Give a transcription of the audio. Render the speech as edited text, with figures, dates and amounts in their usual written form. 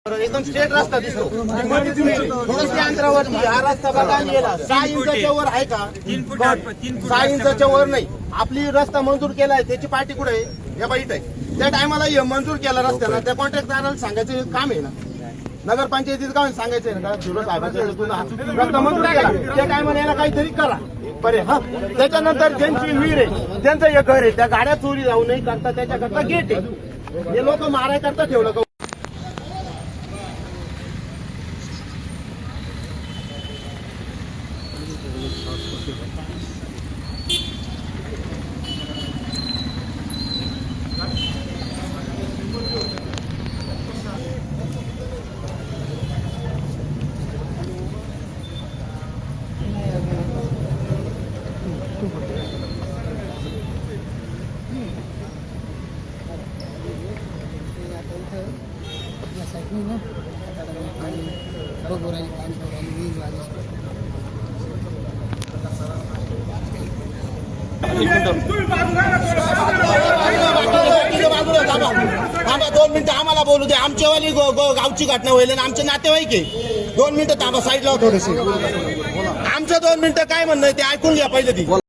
एकदम स्ट्रेट रस्ता दिसतो थोडंसं अंतरावरती हा रस्ता बघा गेला 6 इंचाच्या वर आहे का 6 इंचाच्या वर नाही. आपली रस्ता मंजूर केलाय त्याची पार्टी कुठे आहे या बाईट आहे. त्या टायमाला मंजूर केला रस्त्याला त्या कॉन्ट्रॅक्टदाराला सांगायचं काम आहे ना. नगरपंचायतीत का सांगायचंय ना का साहेबांच्या रस्ता मंजूर केला त्या टायमाला याला काहीतरी करा बरे. हा त्याच्यानंतर ज्यांची विहीर आहे त्यांचं एक घर आहे त्या गाड्या चोरी जाऊ नये करता त्याच्याकरता गेट आहे. हे लोक माराय करता ठेवलं का थांबा 2 मिनिटं आम्हाला बोलू दे. आमच्यावाली गावची घटना होईल आणि आमचे नातेवाईक आहे. 2 मिनिटं थांबा साईडला थोडेसे. आमचं 2 मिनिटं काय म्हणणं आहे ते ऐकून घ्या पहिले ती.